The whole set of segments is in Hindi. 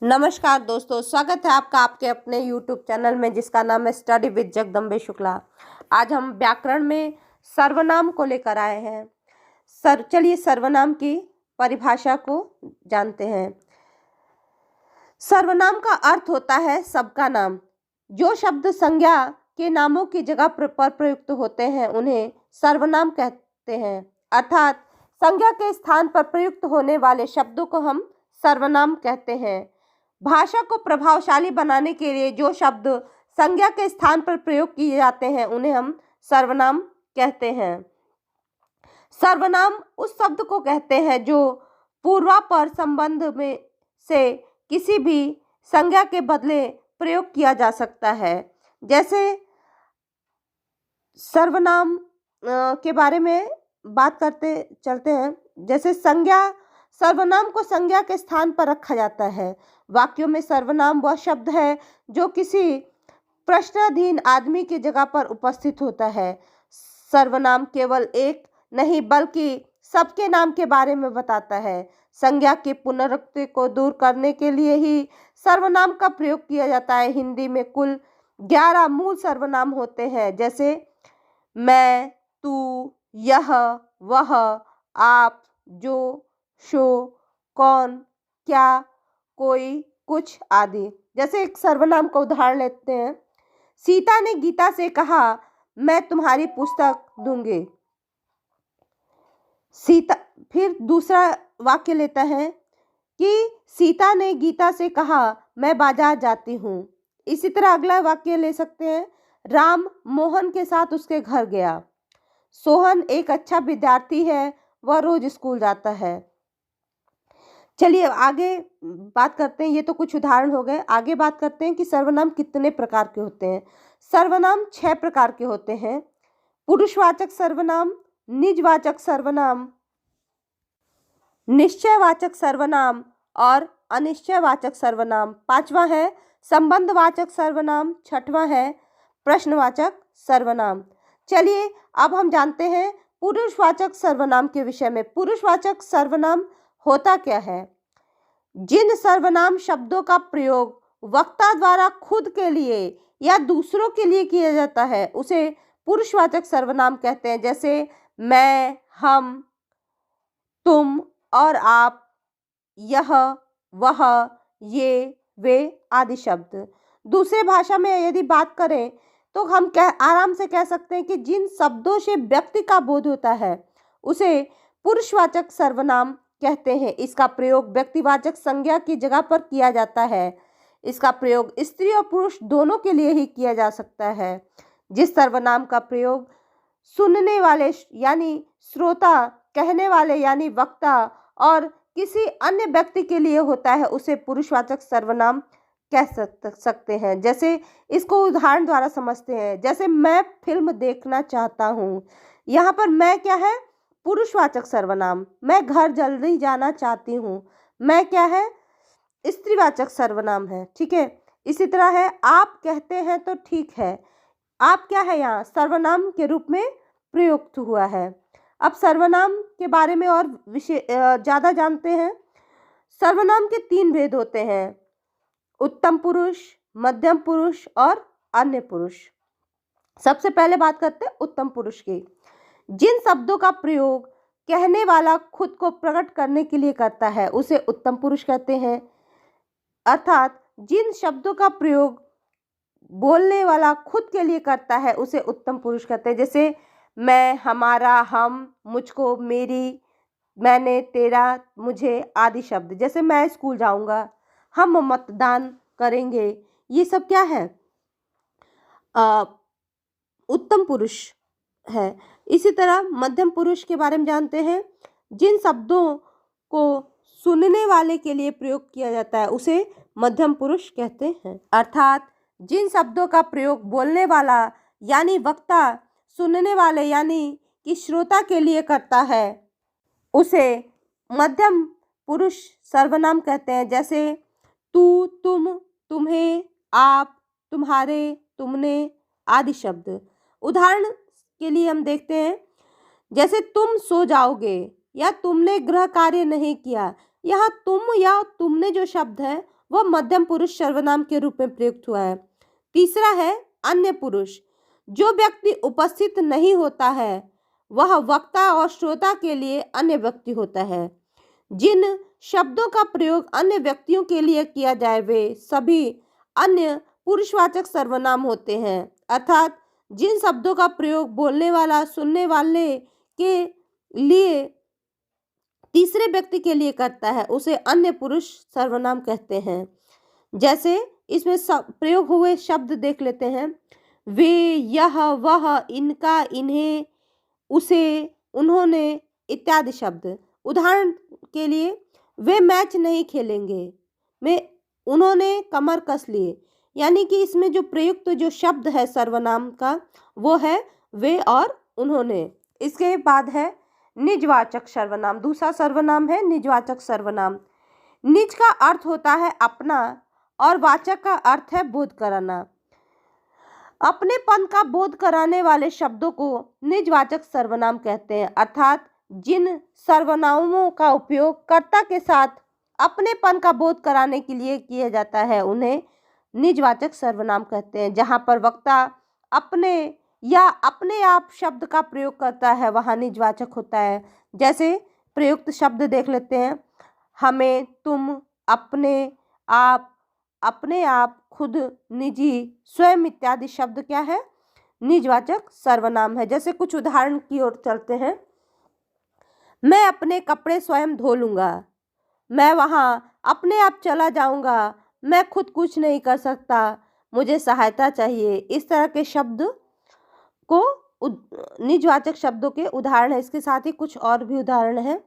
नमस्कार दोस्तों, स्वागत है आपका आपके अपने YouTube चैनल में जिसका नाम है स्टडी विद जगदम्बे शुक्ला। आज हम व्याकरण में सर्वनाम को लेकर आए हैं। चलिए सर्वनाम की परिभाषा को जानते हैं। सर्वनाम का अर्थ होता है सबका नाम। जो शब्द संज्ञा के नामों की जगह पर प्रयुक्त होते हैं उन्हें सर्वनाम कहते हैं। अर्थात संज्ञा के स्थान पर प्रयुक्त होने वाले शब्दों को हम सर्वनाम कहते हैं। भाषा को प्रभावशाली बनाने के लिए जो शब्द संज्ञा के स्थान पर प्रयोग किए जाते हैं उन्हें हम सर्वनाम कहते हैं। सर्वनाम उस शब्द को कहते हैं जो पूर्वापर संबंध में से किसी भी संज्ञा के बदले प्रयोग किया जा सकता है। जैसे सर्वनाम के बारे में बात करते चलते हैं। जैसे सर्वनाम को संज्ञा के स्थान पर रखा जाता है। वाक्यों में सर्वनाम वह शब्द है जो किसी प्रश्नाधीन आदमी की जगह पर उपस्थित होता है। सर्वनाम केवल एक नहीं बल्कि सबके नाम के बारे में बताता है। संज्ञा की पुनरुक्ति को दूर करने के लिए ही सर्वनाम का प्रयोग किया जाता है। हिंदी में कुल 11 मूल सर्वनाम होते हैं, जैसे मैं, तू, यह, वह, आप, जो, शो, कौन, क्या, कोई, कुछ आदि। जैसे एक सर्वनाम का उदाहरण लेते हैं। सीता ने गीता से कहा, मैं तुम्हारी पुस्तक दूंगी। फिर दूसरा वाक्य लेता है कि सीता ने गीता से कहा, मैं बाजार जाती हूँ। इसी तरह अगला वाक्य ले सकते हैं। राम मोहन के साथ उसके घर गया। सोहन एक अच्छा विद्यार्थी है, वह रोज स्कूल जाता है। चलिए आगे बात करते हैं। ये तो कुछ उदाहरण हो गए। आगे बात करते हैं कि सर्वनाम कितने प्रकार के होते हैं। सर्वनाम 6 प्रकार के होते हैं। पुरुषवाचक सर्वनाम, निजवाचक सर्वनाम, निश्चयवाचक सर्वनाम और अनिश्चयवाचक सर्वनाम। 5वां है संबंधवाचक सर्वनाम। 6वां है प्रश्नवाचक सर्वनाम। चलिए अब हम जानते हैं पुरुषवाचक सर्वनाम के विषय में। पुरुषवाचक सर्वनाम होता क्या है? जिन सर्वनाम शब्दों का प्रयोग वक्ता द्वारा खुद के लिए या दूसरों के लिए किया जाता है उसे पुरुषवाचक सर्वनाम कहते हैं। जैसे मैं, हम, तुम और आप, यह, वह, ये, वे आदि शब्द। दूसरे भाषा में यदि बात करें तो हम आराम से कह सकते हैं कि जिन शब्दों से व्यक्ति का बोध होता है उसे पुरुषवाचक सर्वनाम कहते हैं। इसका प्रयोग व्यक्तिवाचक संज्ञा की जगह पर किया जाता है। इसका प्रयोग स्त्री और पुरुष दोनों के लिए ही किया जा सकता है। जिस सर्वनाम का प्रयोग सुनने वाले यानी श्रोता, कहने वाले यानी वक्ता और किसी अन्य व्यक्ति के लिए होता है उसे पुरुषवाचक सर्वनाम कह सकते हैं। जैसे इसको उदाहरण द्वारा समझते हैं। जैसे मैं फिल्म देखना चाहता हूँ। यहाँ पर मैं क्या है? पुरुषवाचक सर्वनाम। मैं घर जल्दी जाना चाहती हूँ। मैं क्या है? स्त्रीवाचक सर्वनाम है। ठीक है। इसी तरह है आप कहते हैं तो ठीक है। आप क्या है? यहाँ सर्वनाम के रूप में प्रयुक्त हुआ है। अब सर्वनाम के बारे में और ज़्यादा जानते हैं। सर्वनाम के 3 भेद होते हैं, उत्तम पुरुष, मध्यम पुरुष और अन्य पुरुष। सबसे पहले बात करते हैं उत्तम पुरुष की। जिन शब्दों का प्रयोग कहने वाला खुद को प्रकट करने के लिए करता है उसे उत्तम पुरुष कहते हैं। अर्थात जिन शब्दों का प्रयोग बोलने वाला खुद के लिए करता है उसे उत्तम पुरुष कहते हैं। जैसे मैं, हमारा, हम, मुझको, मेरी, मैंने, तेरा, मुझे आदि शब्द। जैसे मैं स्कूल जाऊंगा, हम मतदान करेंगे, ये सब क्या है? उत्तम पुरुष है। इसी तरह मध्यम पुरुष के बारे में जानते हैं। जिन शब्दों को सुनने वाले के लिए प्रयोग किया जाता है उसे मध्यम पुरुष कहते हैं। अर्थात जिन शब्दों का प्रयोग बोलने वाला यानी वक्ता सुनने वाले यानी कि श्रोता के लिए करता है उसे मध्यम पुरुष सर्वनाम कहते हैं। जैसे तू, तुम, तुम्हें, आप, तुम्हारे, तुमने आदि शब्द। उदाहरण के लिए हम देखते हैं। जैसे तुम सो जाओगे या तुमने गृह कार्य नहीं किया। यहाँ तुम या तुमने जो शब्द है वह मध्यम पुरुष सर्वनाम के रूप में प्रयुक्त हुआ है। तीसरा है अन्य पुरुष। जो व्यक्ति उपस्थित नहीं होता है वह वक्ता और श्रोता के लिए अन्य व्यक्ति होता है। जिन शब्दों का प्रयोग अन्य व्यक्तियों के लिए किया जाए वे सभी अन्य पुरुषवाचक सर्वनाम होते हैं। अर्थात जिन शब्दों का प्रयोग बोलने वाला सुनने वाले के लिए तीसरे व्यक्ति के लिए करता है उसे अन्य पुरुष सर्वनाम कहते हैं। जैसे इसमें प्रयोग हुए शब्द देख लेते हैं। वे, यह, वह, इनका, इन्हें, उसे, उन्होंने इत्यादि शब्द। उदाहरण के लिए, वे मैच नहीं खेलेंगे में उन्होंने कमर कस लिए, यानी कि इसमें जो प्रयुक्त जो शब्द है सर्वनाम का वो है वे और उन्होंने। इसके बाद है निजवाचक सर्वनाम। दूसरा सर्वनाम है निजवाचक सर्वनाम। निज का अर्थ होता है अपना और वाचक का अर्थ है बोध कराना। अपनेपन का बोध कराने वाले शब्दों को निजवाचक सर्वनाम कहते हैं। अर्थात जिन सर्वनामों का उपयोग कर्ता के साथ अपनेपन का बोध कराने के लिए किया जाता है उन्हें निजवाचक सर्वनाम कहते हैं। जहाँ पर वक्ता अपने या अपने आप शब्द का प्रयोग करता है वहाँ निजवाचक होता है। जैसे प्रयुक्त शब्द देख लेते हैं। हमें, तुम, अपने आप, खुद, निजी, स्वयं इत्यादि शब्द क्या है? निजवाचक सर्वनाम है। जैसे कुछ उदाहरण की ओर चलते हैं। मैं अपने कपड़े स्वयं धो लूँगा। मैं वहाँ अपने आप चला जाऊँगा। मैं खुद कुछ नहीं कर सकता, मुझे सहायता चाहिए। इस तरह के शब्द को निजवाचक शब्दों के उदाहरण है। इसके साथ ही कुछ और भी उदाहरण हैं।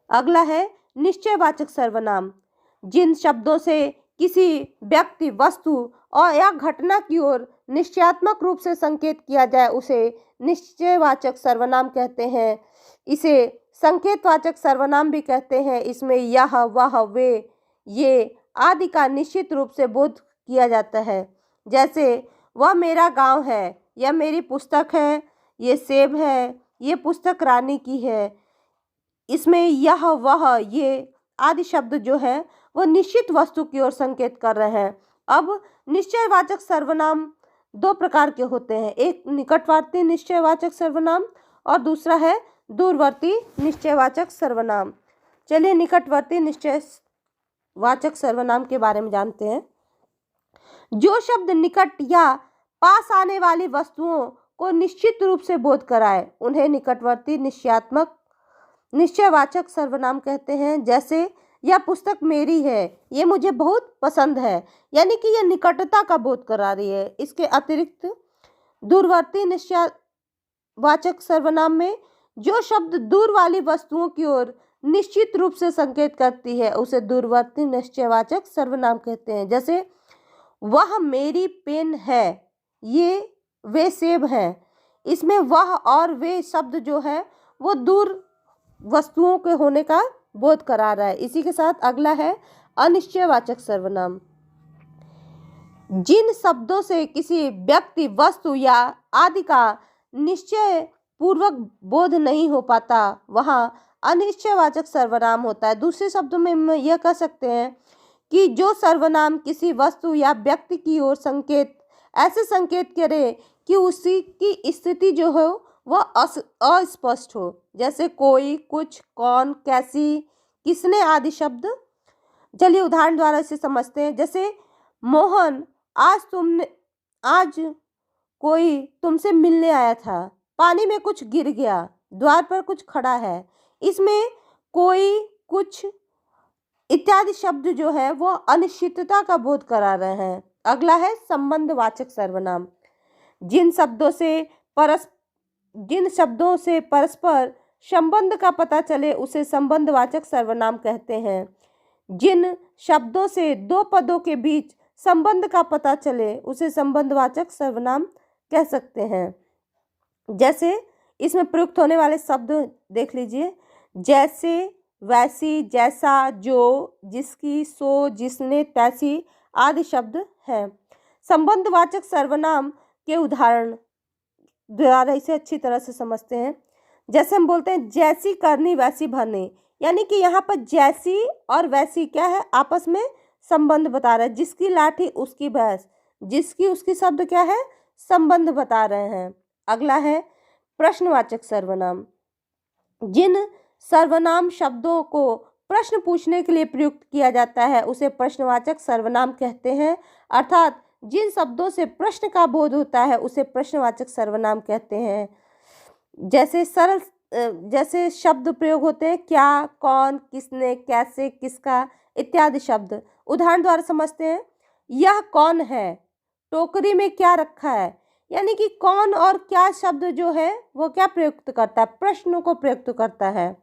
अगला है निश्चयवाचक सर्वनाम। जिन शब्दों से किसी व्यक्ति, वस्तु और या घटना की ओर निश्चयात्मक रूप से संकेत किया जाए उसे निश्चयवाचक सर्वनाम कहते हैं। इसे संकेतवाचक सर्वनाम भी कहते हैं। इसमें यह, वह, वे, ये आदि का निश्चित रूप से बोध किया जाता है। जैसे वह मेरा गांव है, यह मेरी पुस्तक है, ये सेब है, ये पुस्तक रानी की है। इसमें यह, वह, ये आदि शब्द जो है वह निश्चित वस्तु की ओर संकेत कर रहे हैं। अब निश्चयवाचक सर्वनाम दो प्रकार के होते हैं। एक निकटवर्ती निश्चयवाचक सर्वनाम और दूसरा है दूरवर्ती निश्चयवाचक सर्वनाम। चलिए निकटवर्ती निश्चयवाचक सर्वनाम के बारे में जानते हैं। जो शब्द निकट या पास आने वाली वस्तुओं को निश्चित रूप से बोध कराए उन्हें निकटवर्ती निश्चयवाचक सर्वनाम कहते हैं। जैसे यह पुस्तक मेरी है, ये मुझे बहुत पसंद है, यानी कि यह निकटता का बोध करा रही है। इसके अतिरिक्त दूरवर्ती निश्चयवाचक सर्वनाम में जो शब्द दूर वाली वस्तुओं की ओर निश्चित रूप से संकेत करती है उसे दूरवर्ती निश्चयवाचक सर्वनाम कहते हैं। जैसे वह मेरी पेन है, ये वे सेब हैं। इसमें वह और वे शब्द जो है वो दूर वस्तुओं के होने का बोध करा रहा है। इसी के साथ अगला है अनिश्चयवाचक सर्वनाम। जिन शब्दों से किसी व्यक्ति, वस्तु या आदि का निश्चय पूर्वक बोध नहीं हो पाता वहाँ अनिश्चयवाचक सर्वनाम होता है। दूसरे शब्दों में हम यह कह सकते हैं कि जो सर्वनाम किसी वस्तु या व्यक्ति की ओर ऐसे संकेत करे कि उसी की स्थिति जो हो वह अस्पष्ट हो। जैसे कोई, कुछ, कौन, कैसी, किसने आदि शब्द। चलिए उदाहरण द्वारा इसे समझते हैं। जैसे मोहन, आज कोई तुमसे मिलने आया था, पानी में कुछ गिर गया, द्वार पर कुछ खड़ा है। इसमें कोई, कुछ इत्यादि शब्द जो है वो अनिश्चितता का बोध करा रहे हैं। अगला है संबंधवाचक सर्वनाम। जिन शब्दों से परस्पर संबंध का पता चले उसे संबंधवाचक सर्वनाम कहते हैं। जिन शब्दों से दो पदों के बीच संबंध का पता चले उसे संबंधवाचक सर्वनाम कह सकते हैं। जैसे इसमें प्रयुक्त होने वाले शब्द देख लीजिए। जैसे, वैसी, जैसा, जो, जिसकी, सो, जिसने, तैसी आदि शब्द हैं। संबंधवाचक सर्वनाम के उदाहरण द्वारा इसे अच्छी तरह से समझते हैं। जैसे हम बोलते हैं जैसी करनी वैसी भरनी, यानी कि यहाँ पर जैसी और वैसी क्या है, आपस में संबंध बता रहा है। जिसकी लाठी उसकी भैंस, जिसकी उसकी शब्द क्या है, संबंध बता रहे हैं। अगला है प्रश्नवाचक सर्वनाम। जिन सर्वनाम शब्दों को प्रश्न पूछने के लिए प्रयुक्त किया जाता है उसे प्रश्नवाचक सर्वनाम कहते हैं। अर्थात जिन शब्दों से प्रश्न का बोध होता है उसे प्रश्नवाचक सर्वनाम कहते हैं। जैसे शब्द प्रयोग होते हैं क्या, कौन, किसने, कैसे, किसका इत्यादि शब्द। उदाहरण द्वारा समझते हैं। यह कौन है, टोकरी में क्या रखा है। यानी कि कौन और क्या शब्द जो है वो क्या प्रयुक्त करता है, प्रश्न को प्रयुक्त करता है।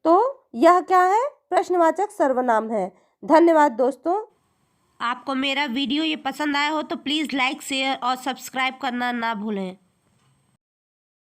तो यह क्या है, प्रश्नवाचक सर्वनाम है। धन्यवाद दोस्तों। आपको मेरा वीडियो ये पसंद आया हो तो प्लीज़ लाइक, शेयर और सब्सक्राइब करना ना भूलें।